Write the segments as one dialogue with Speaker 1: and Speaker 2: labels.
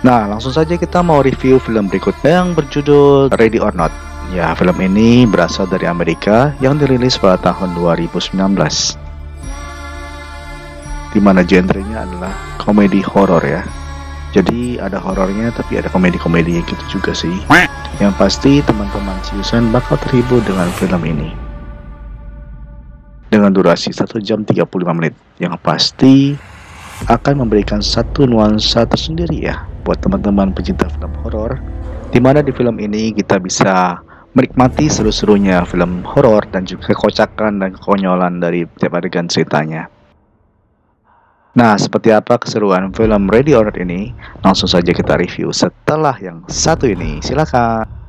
Speaker 1: Nah, langsung saja kita mau review film berikutnya yang berjudul Ready or Not. Ya, film ini berasal dari Amerika yang dirilis pada tahun 2019. Dimana genrenya adalah komedi horor ya. Jadi ada horornya tapi ada komedi-komedinya gitu juga sih. Yang pasti teman-teman Ciusan bakal terhibur dengan film ini. Dengan durasi 1 jam 35 menit. Yang pasti akan memberikan satu nuansa tersendiri ya buat teman-teman pecinta film horor, dimana di film ini kita bisa menikmati seru-serunya film horor dan juga kekocakan dan kekonyolan dari tiap adegan ceritanya. Nah, seperti apa keseruan film Ready or Not ini? Langsung saja kita review setelah yang satu ini. Silakan.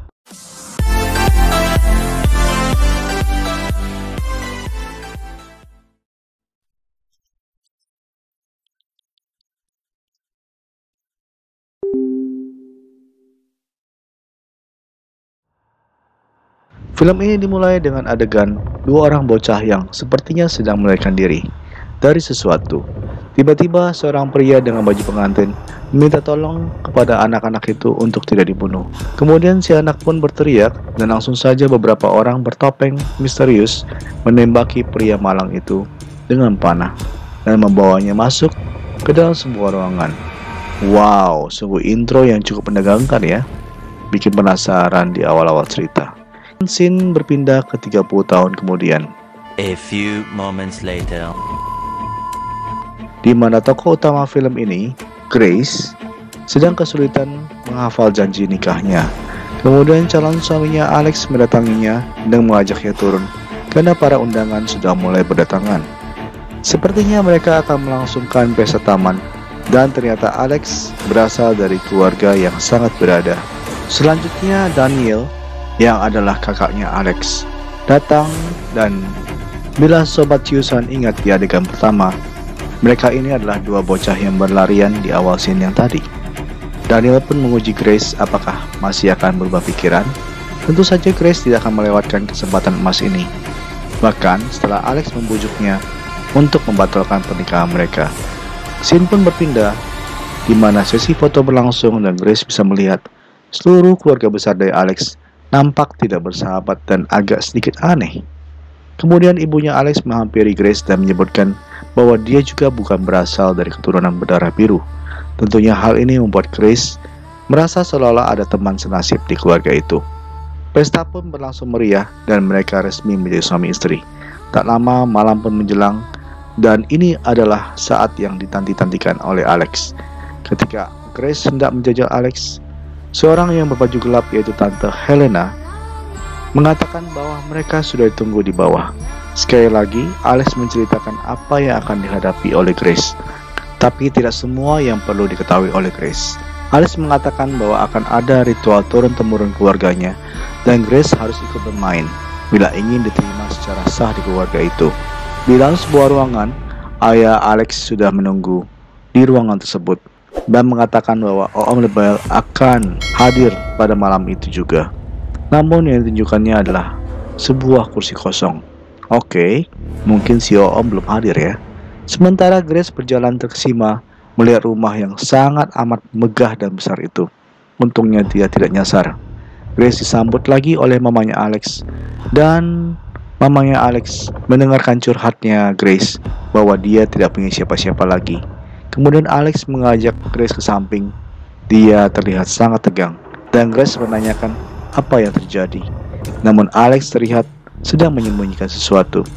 Speaker 1: Film ini dimulai dengan adegan dua orang bocah yang sepertinya sedang melarikan diri dari sesuatu. Tiba-tiba seorang pria dengan baju pengantin meminta tolong kepada anak-anak itu untuk tidak dibunuh. Kemudian si anak pun berteriak dan langsung saja beberapa orang bertopeng misterius menembaki pria malang itu dengan panah dan membawanya masuk ke dalam sebuah ruangan. Wow, sungguh intro yang cukup menegangkan ya. Bikin penasaran di awal-awal cerita. Scene berpindah ke 30 tahun kemudian.
Speaker 2: A few moments later.
Speaker 1: Di mana tokoh utama film ini, Grace, sedang kesulitan menghafal janji nikahnya. Kemudian calon suaminya Alex mendatanginya dan mengajaknya turun karena para undangan sudah mulai berdatangan. Sepertinya mereka akan melangsungkan pesta taman dan ternyata Alex berasal dari keluarga yang sangat berada. Selanjutnya Daniel yang adalah kakaknya Alex datang dan bila sobat Ciusan ingat di adegan pertama, mereka ini adalah dua bocah yang berlarian di awal scene yang tadi. Daniel pun menguji Grace apakah masih akan berubah pikiran. Tentu saja Grace tidak akan melewatkan kesempatan emas ini. Bahkan setelah Alex membujuknya untuk membatalkan pernikahan mereka, scene pun berpindah di mana sesi foto berlangsung dan Grace bisa melihat seluruh keluarga besar dari Alex nampak tidak bersahabat dan agak sedikit aneh. Kemudian ibunya Alex menghampiri Grace dan menyebutkan bahwa dia juga bukan berasal dari keturunan berdarah biru. Tentunya hal ini membuat Grace merasa seolah-olah ada teman senasib di keluarga itu. Pesta pun berlangsung meriah dan mereka resmi menjadi suami istri. Tak lama malam pun menjelang dan ini adalah saat yang ditanti-tantikan oleh Alex. Ketika Grace hendak menjajal Alex, seorang yang berbaju gelap yaitu Tante Helena mengatakan bahwa mereka sudah ditunggu di bawah. Sekali lagi, Alex menceritakan apa yang akan dihadapi oleh Grace. Tapi tidak semua yang perlu diketahui oleh Grace. Alex mengatakan bahwa akan ada ritual turun-temurun keluarganya dan Grace harus ikut bermain bila ingin diterima secara sah di keluarga itu. Di dalam sebuah ruangan, ayah Alex sudah menunggu di ruangan tersebut dan mengatakan bahwa Om Lebel akan hadir pada malam itu juga. Namun yang ditunjukkannya adalah sebuah kursi kosong. Oke, mungkin si Om belum hadir ya. Sementara Grace berjalan terkesima melihat rumah yang sangat amat megah dan besar itu. Untungnya dia tidak nyasar. Grace disambut lagi oleh mamanya Alex dan mamanya Alex mendengarkan curhatnya Grace bahwa dia tidak punya siapa-siapa lagi. Kemudian Alex mengajak Grace ke samping. Dia terlihat sangat tegang dan Grace menanyakan apa yang terjadi. Namun Alex terlihat sedang menyembunyikan sesuatu.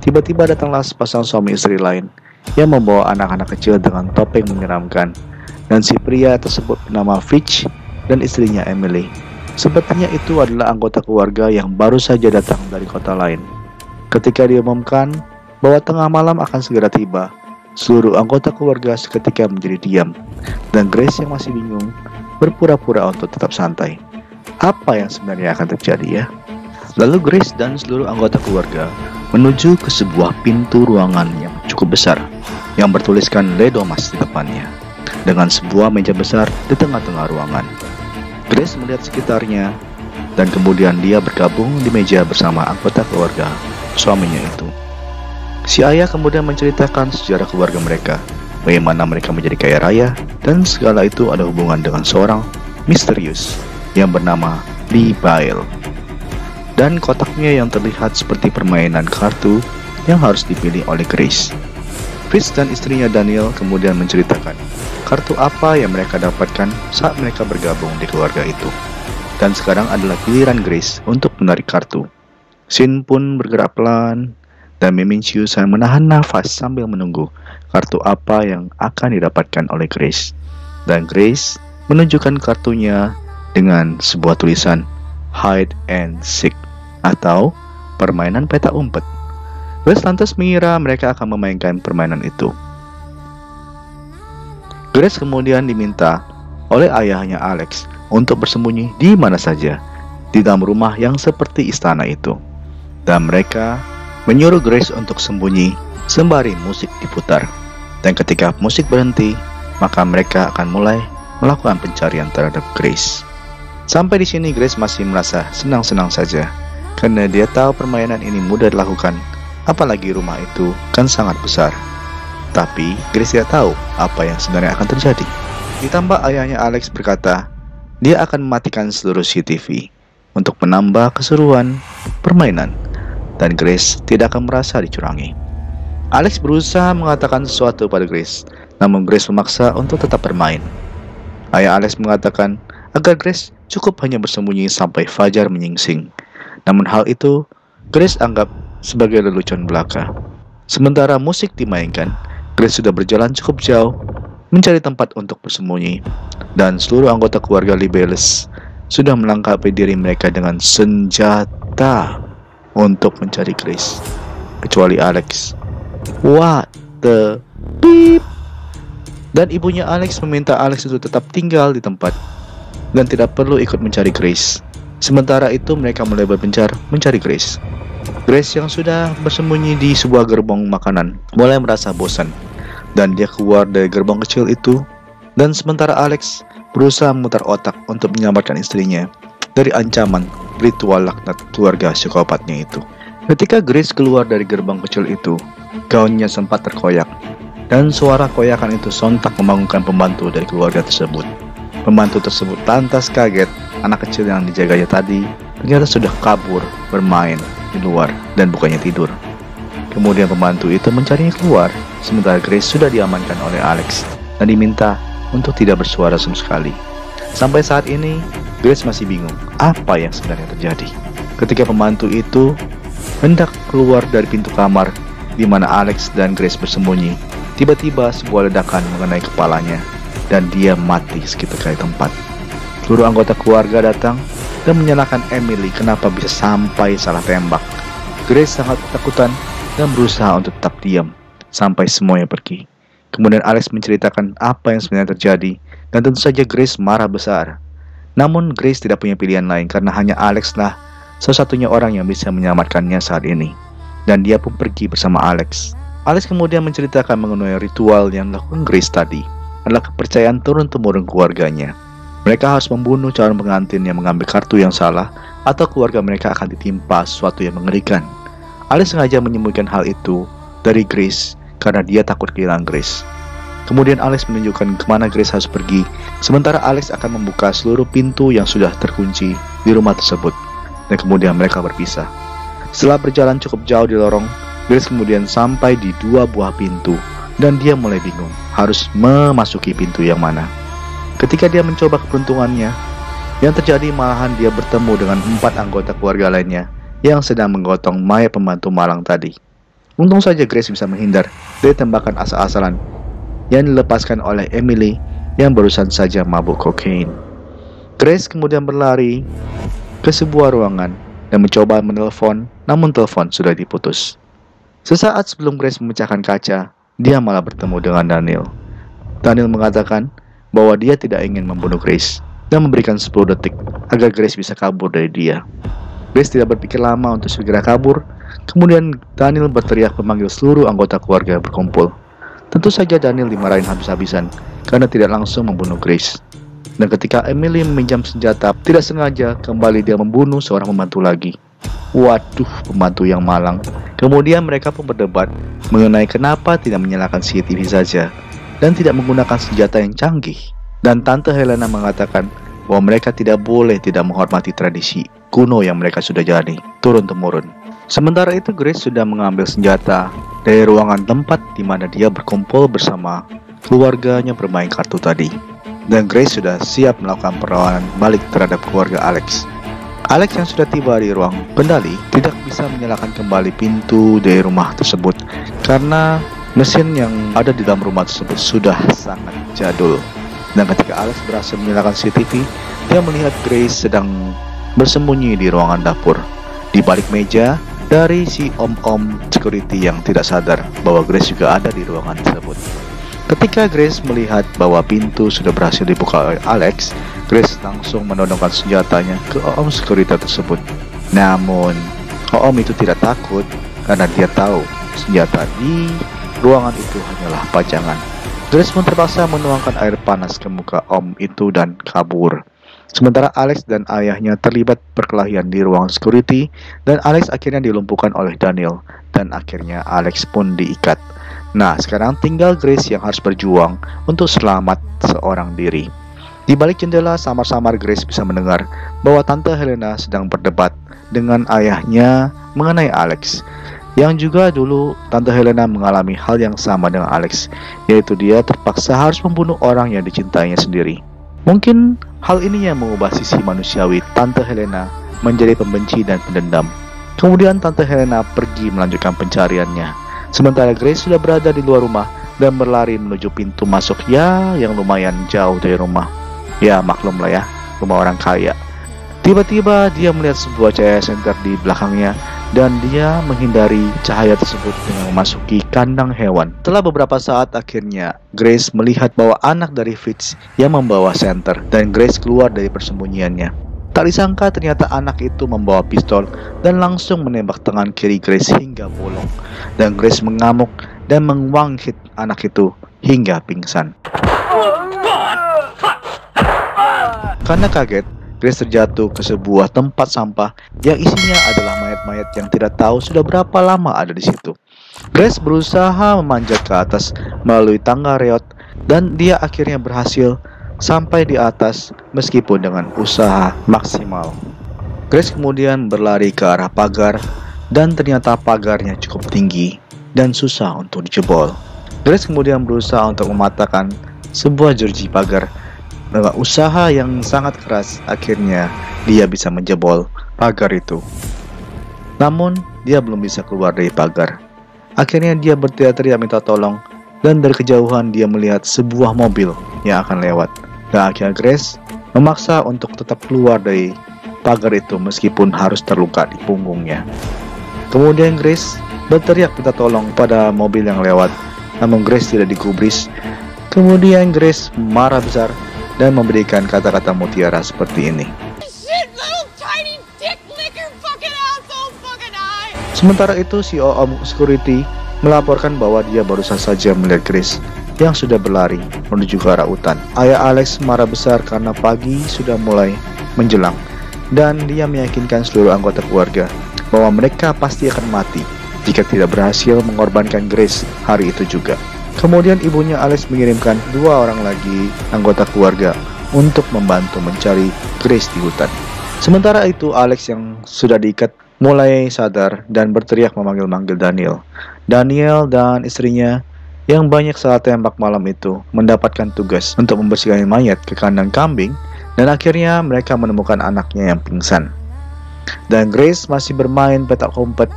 Speaker 1: Tiba-tiba datanglah sepasang suami istri lain yang membawa anak-anak kecil dengan topeng menyeramkan. Dan si pria tersebut bernama Fitch dan istrinya Emily. Sepertinya itu adalah anggota keluarga yang baru saja datang dari kota lain. Ketika diumumkan bahwa tengah malam akan segera tiba, seluruh anggota keluarga seketika menjadi diam, dan Grace yang masih bingung berpura-pura untuk tetap santai. Apa yang sebenarnya akan terjadi ya? Lalu Grace dan seluruh anggota keluarga menuju ke sebuah pintu ruangan yang cukup besar yang bertuliskan Le Domas di depannya, dengan sebuah meja besar di tengah-tengah ruangan. Grace melihat sekitarnya dan kemudian dia bergabung di meja bersama anggota keluarga suaminya itu. Si ayah kemudian menceritakan sejarah keluarga mereka bagaimana mereka menjadi kaya raya, dan segala itu ada hubungan dengan seorang misterius yang bernama Lee Bail. Dan kotaknya yang terlihat seperti permainan kartu yang harus dipilih oleh Grace. Fritz dan istrinya Daniel kemudian menceritakan kartu apa yang mereka dapatkan saat mereka bergabung di keluarga itu. Dan sekarang adalah giliran Grace untuk menarik kartu. Shin pun bergerak pelan, dan Meminchius menahan nafas sambil menunggu kartu apa yang akan didapatkan oleh Grace. Dan Grace menunjukkan kartunya dengan sebuah tulisan Hide and Seek atau permainan peta umpet. Grace lantas mengira mereka akan memainkan permainan itu. Grace kemudian diminta oleh ayahnya Alex untuk bersembunyi di mana saja di dalam rumah yang seperti istana itu. Dan mereka menyuruh Grace untuk sembunyi sembari musik diputar. Dan ketika musik berhenti, maka mereka akan mulai melakukan pencarian terhadap Grace. Sampai di sini Grace masih merasa senang-senang saja, karena dia tahu permainan ini mudah dilakukan, apalagi rumah itu kan sangat besar. Tapi Grace tidak tahu apa yang sebenarnya akan terjadi. Ditambah ayahnya Alex berkata, dia akan mematikan seluruh CCTV untuk menambah keseruan permainan, dan Grace tidak akan merasa dicurangi. Alex berusaha mengatakan sesuatu pada Grace, namun Grace memaksa untuk tetap bermain. Ayah Alex mengatakan agar Grace cukup hanya bersembunyi sampai fajar menyingsing. Namun hal itu Grace anggap sebagai lelucon belaka. Sementara musik dimainkan, Grace sudah berjalan cukup jauh mencari tempat untuk bersembunyi, dan seluruh anggota keluarga Libelles sudah melengkapi diri mereka dengan senjata untuk mencari Grace, kecuali Alex. What the beep? Dan ibunya Alex meminta Alex untuk tetap tinggal di tempat dan tidak perlu ikut mencari Grace. Sementara itu mereka mulai berpencar mencari Grace. Grace yang sudah bersembunyi di sebuah gerbong makanan mulai merasa bosan, dan dia keluar dari gerbong kecil itu. Dan sementara Alex berusaha memutar otak untuk menyelamatkan istrinya dari ancaman ritual laknat keluarga psikopatnya itu. Ketika Grace keluar dari gerbang kecil itu, gaunnya sempat terkoyak, dan suara koyakan itu sontak membangunkan pembantu dari keluarga tersebut. Pembantu tersebut lantas kaget, anak kecil yang dijaganya tadi ternyata sudah kabur bermain di luar dan bukannya tidur. Kemudian pembantu itu mencarinya keluar, sementara Grace sudah diamankan oleh Alex dan diminta untuk tidak bersuara sama sekali. Sampai saat ini, Grace masih bingung apa yang sebenarnya terjadi. Ketika pembantu itu hendak keluar dari pintu kamar di mana Alex dan Grace bersembunyi, tiba-tiba sebuah ledakan mengenai kepalanya dan dia mati sekitar kali tempat. Seluruh anggota keluarga datang dan menyalahkan Emily kenapa bisa sampai salah tembak. Grace sangat ketakutan dan berusaha untuk tetap diam sampai semuanya pergi. Kemudian Alex menceritakan apa yang sebenarnya terjadi, dan tentu saja Grace marah besar. Namun Grace tidak punya pilihan lain karena hanya Alex lah satu-satunya orang yang bisa menyelamatkannya saat ini. Dan dia pun pergi bersama Alex. Alex kemudian menceritakan mengenai ritual yang dilakukan Grace tadi adalah kepercayaan turun-temurun keluarganya. Mereka harus membunuh calon pengantin yang mengambil kartu yang salah, atau keluarga mereka akan ditimpa sesuatu yang mengerikan. Alex sengaja menyembunyikan hal itu dari Grace karena dia takut kehilangan Grace. Kemudian Alex menunjukkan kemana Grace harus pergi, sementara Alex akan membuka seluruh pintu yang sudah terkunci di rumah tersebut. Dan kemudian mereka berpisah. Setelah berjalan cukup jauh di lorong, Grace kemudian sampai di dua buah pintu, dan dia mulai bingung harus memasuki pintu yang mana. Ketika dia mencoba keberuntungannya, yang terjadi malahan dia bertemu dengan 4 anggota keluarga lainnya yang sedang menggotong mayat pembantu malang tadi. Untung saja Grace bisa menghindar dari tembakan asal-asalan yang dilepaskan oleh Emily yang barusan saja mabuk kokain. Grace kemudian berlari ke sebuah ruangan dan mencoba menelpon, namun telepon sudah diputus. Sesaat sebelum Grace memecahkan kaca, dia malah bertemu dengan Daniel. Daniel mengatakan bahwa dia tidak ingin membunuh Grace dan memberikan 10 detik agar Grace bisa kabur dari dia. Grace tidak berpikir lama untuk segera kabur. Kemudian Daniel berteriak memanggil seluruh anggota keluarga berkumpul. Tentu saja Daniel dimarahin habis-habisan karena tidak langsung membunuh Grace. Dan ketika Emily meminjam senjata, tidak sengaja kembali dia membunuh seorang pembantu lagi. Waduh, pembantu yang malang. Kemudian mereka pun berdebat mengenai kenapa tidak menyalakan CCTV saja. dan tidak menggunakan senjata yang canggih. Dan Tante Helena mengatakan bahwa mereka tidak boleh tidak menghormati tradisi kuno yang mereka sudah jalani turun-temurun. Sementara itu Grace sudah mengambil senjata dari ruangan tempat di mana dia berkumpul bersama keluarganya bermain kartu tadi. Dan Grace sudah siap melakukan perlawanan balik terhadap keluarga Alex. Alex yang sudah tiba di ruang kendali tidak bisa menyalakan kembali pintu dari rumah tersebut karena mesin yang ada di dalam rumah tersebut sudah sangat jadul. Dan ketika Alex berhasil menyalakan CCTV, dia melihat Grace sedang bersembunyi di ruangan dapur. Di balik meja dari si om-om security yang tidak sadar bahwa Grace juga ada di ruangan tersebut. Ketika Grace melihat bahwa pintu sudah berhasil dibuka oleh Alex, Grace langsung menodongkan senjatanya ke om security tersebut. Namun, om itu tidak takut karena dia tahu senjata di ruangan itu hanyalah pajangan. Grace pun terpaksa menuangkan air panas ke muka om itu dan kabur. Sementara Alex dan ayahnya terlibat perkelahian di ruang security dan Alex akhirnya dilumpuhkan oleh Daniel dan akhirnya Alex pun diikat. Nah, sekarang tinggal Grace yang harus berjuang untuk selamat seorang diri. Di balik jendela, samar-samar Grace bisa mendengar bahwa Tante Helena sedang berdebat dengan ayahnya mengenai Alex. Yang juga dulu Tante Helena mengalami hal yang sama dengan Alex, yaitu dia terpaksa harus membunuh orang yang dicintainya sendiri. Mungkin hal ini yang mengubah sisi manusiawi Tante Helena menjadi pembenci dan pendendam. Kemudian Tante Helena pergi melanjutkan pencariannya, sementara Grace sudah berada di luar rumah dan berlari menuju pintu masuk yang lumayan jauh dari rumah. Ya maklum lah ya, rumah orang kaya. Tiba-tiba dia melihat sebuah cahaya senter di belakangnya dan dia menghindari cahaya tersebut dengan memasuki kandang hewan. Setelah beberapa saat akhirnya Grace melihat bahwa anak dari Fitz yang membawa senter dan Grace keluar dari persembunyiannya. Tak disangka ternyata anak itu membawa pistol dan langsung menembak tangan kiri Grace hingga bolong. Dan Grace mengamuk dan meng-one-hit anak itu hingga pingsan. Karena kaget, Grace terjatuh ke sebuah tempat sampah yang isinya adalah mayat-mayat yang tidak tahu sudah berapa lama ada di situ. Grace berusaha memanjat ke atas melalui tangga reot dan dia akhirnya berhasil sampai di atas meskipun dengan usaha maksimal. Grace kemudian berlari ke arah pagar dan ternyata pagarnya cukup tinggi dan susah untuk dijebol. Grace kemudian berusaha untuk mematahkan sebuah jeruji pagar. Dengan usaha yang sangat keras, akhirnya dia bisa menjebol pagar itu. Namun, dia belum bisa keluar dari pagar. Akhirnya dia berteriak-teriak minta tolong, dan dari kejauhan dia melihat sebuah mobil yang akan lewat. Dan akhirnya Grace memaksa untuk tetap keluar dari pagar itu meskipun harus terluka di punggungnya. Kemudian Grace berteriak minta tolong pada mobil yang lewat, namun Grace tidak digubris. Kemudian Grace marah besar dan memberikan kata-kata mutiara seperti ini. Sementara itu si om security melaporkan bahwa dia baru saja melihat Grace yang sudah berlari menuju ke arah hutan. Ayah Alex marah besar karena pagi sudah mulai menjelang dan dia meyakinkan seluruh anggota keluarga bahwa mereka pasti akan mati jika tidak berhasil mengorbankan Grace hari itu juga. Kemudian ibunya Alex mengirimkan 2 orang lagi anggota keluarga untuk membantu mencari Grace di hutan. Sementara itu Alex yang sudah diikat mulai sadar dan berteriak memanggil-manggil Daniel. Daniel dan istrinya yang banyak salah tembak malam itu mendapatkan tugas untuk membersihkan mayat ke kandang kambing dan akhirnya mereka menemukan anaknya yang pingsan. Dan Grace masih bermain petak umpet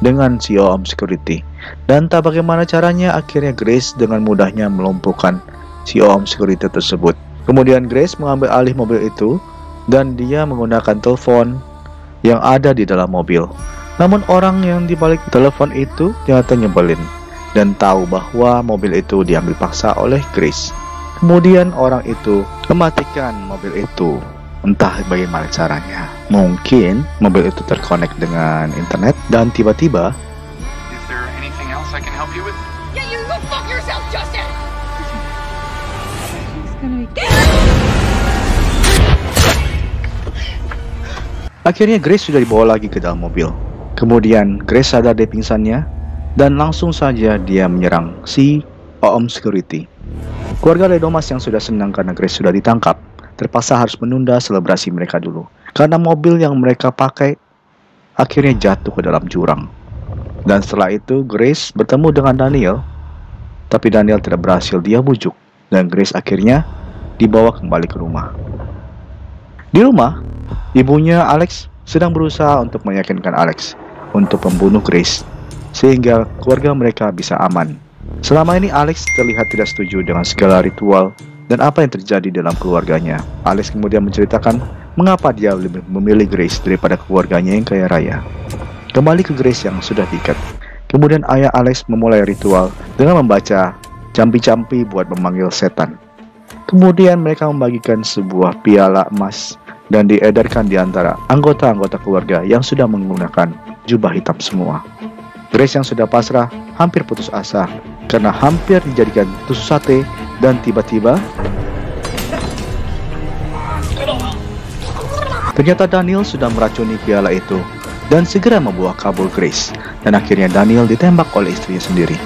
Speaker 1: dengan si om security. Dan tak bagaimana caranya akhirnya Grace dengan mudahnya melumpuhkan si om security tersebut. Kemudian Grace mengambil alih mobil itu dan dia menggunakan telepon yang ada di dalam mobil. Namun orang yang dibalik telepon itu ternyata nyebelin dan tahu bahwa mobil itu diambil paksa oleh Grace. Kemudian orang itu mematikan mobil itu. Entah bagaimana caranya. Mungkin mobil itu terkonek dengan internet dan tiba-tiba
Speaker 3: I can help you with?
Speaker 4: Yeah, you go fuck yourself, Justin!
Speaker 1: Akhirnya Grace sudah dibawa lagi ke dalam mobil. Kemudian Grace sadar dari pingsannya dan langsung saja dia menyerang si om security. Keluarga Ledomas yang sudah senang karena Grace sudah ditangkap, terpaksa harus menunda selebrasi mereka dulu. Karena mobil yang mereka pakai akhirnya jatuh ke dalam jurang. Dan setelah itu Grace bertemu dengan Daniel, tapi Daniel tidak berhasil dia bujuk. Dan Grace akhirnya dibawa kembali ke rumah. Di rumah, ibunya Alex sedang berusaha untuk meyakinkan Alex untuk membunuh Grace, sehingga keluarga mereka bisa aman. Selama ini Alex terlihat tidak setuju dengan segala ritual dan apa yang terjadi dalam keluarganya. Alex kemudian menceritakan mengapa dia lebih memilih Grace daripada keluarganya yang kaya raya. Kembali ke Grace yang sudah diikat. Kemudian ayah Alex memulai ritual dengan membaca campi-campi buat memanggil setan. Kemudian mereka membagikan sebuah piala emas dan diedarkan di antara anggota-anggota keluarga yang sudah menggunakan jubah hitam semua. Grace yang sudah pasrah hampir putus asa karena hampir dijadikan tusuk sate, dan tiba-tiba ternyata Daniel sudah meracuni piala itu dan segera membawa kabur Grace, dan akhirnya Daniel ditembak oleh istrinya sendiri.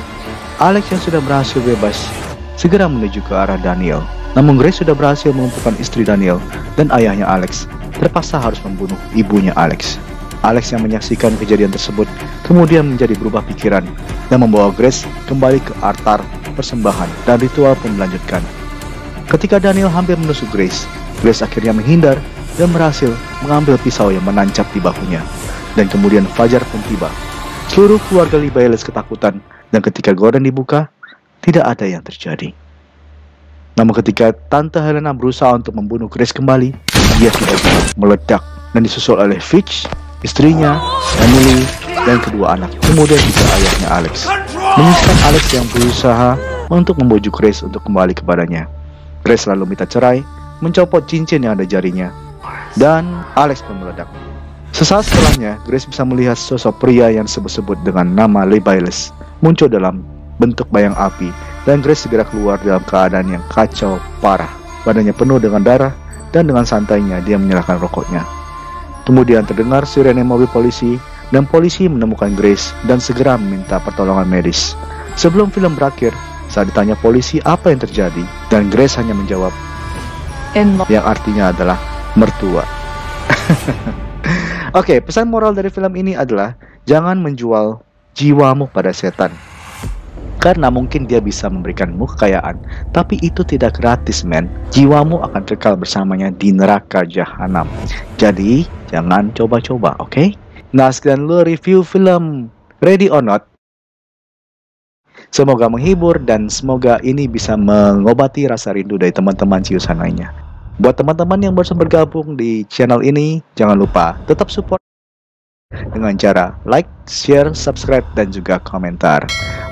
Speaker 1: Alex yang sudah berhasil bebas segera menuju ke arah Daniel. Namun Grace sudah berhasil melumpuhkan istri Daniel, dan ayahnya Alex terpaksa harus membunuh ibunya Alex. Alex yang menyaksikan kejadian tersebut kemudian menjadi berubah pikiran dan membawa Grace kembali ke altar persembahan, dan ritual pun melanjutkan. Ketika Daniel hampir menusuk Grace, Grace akhirnya menghindar dan berhasil mengambil pisau yang menancap di bahunya. Dan kemudian fajar pun tiba. Seluruh keluarga Lee Bayles ketakutan, dan ketika gorden dibuka, tidak ada yang terjadi. Namun ketika Tante Helena berusaha untuk membunuh Grace kembali, dia tiba-tiba meledak dan disusul oleh Fitch, istrinya, Emily, dan kedua anak. Kemudian juga ayahnya Alex. Menyisakan Alex yang berusaha untuk membujuk Grace untuk kembali kepadanya. Grace lalu minta cerai, mencopot cincin yang ada jarinya, dan Alex pun meledak. Sesaat setelahnya, Grace bisa melihat sosok pria yang disebut-sebut dengan nama Lee Bayles muncul dalam bentuk bayang api, dan Grace segera keluar dalam keadaan yang kacau parah. Badannya penuh dengan darah, dan dengan santainya dia menyalakan rokoknya. Kemudian terdengar sirene mobil polisi, dan polisi menemukan Grace dan segera meminta pertolongan medis. Sebelum film berakhir, saat ditanya polisi apa yang terjadi, dan Grace hanya menjawab, yang artinya adalah mertua. Oke, pesan moral dari film ini adalah jangan menjual jiwamu pada setan. Karena mungkin dia bisa memberikanmu kekayaan, tapi itu tidak gratis, men. Jiwamu akan kekal bersamanya di neraka jahanam. Jadi, jangan coba-coba, oke? Nah, sekian dulu review film Ready or Not. Semoga menghibur dan semoga ini bisa mengobati rasa rindu dari teman-teman ciusan lainnya. Buat teman-teman yang baru bergabung di channel ini, jangan lupa tetap support dengan cara like, share, subscribe, dan juga komentar.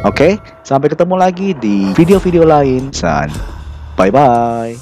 Speaker 1: Oke, sampai ketemu lagi di video-video lain. Bye-bye.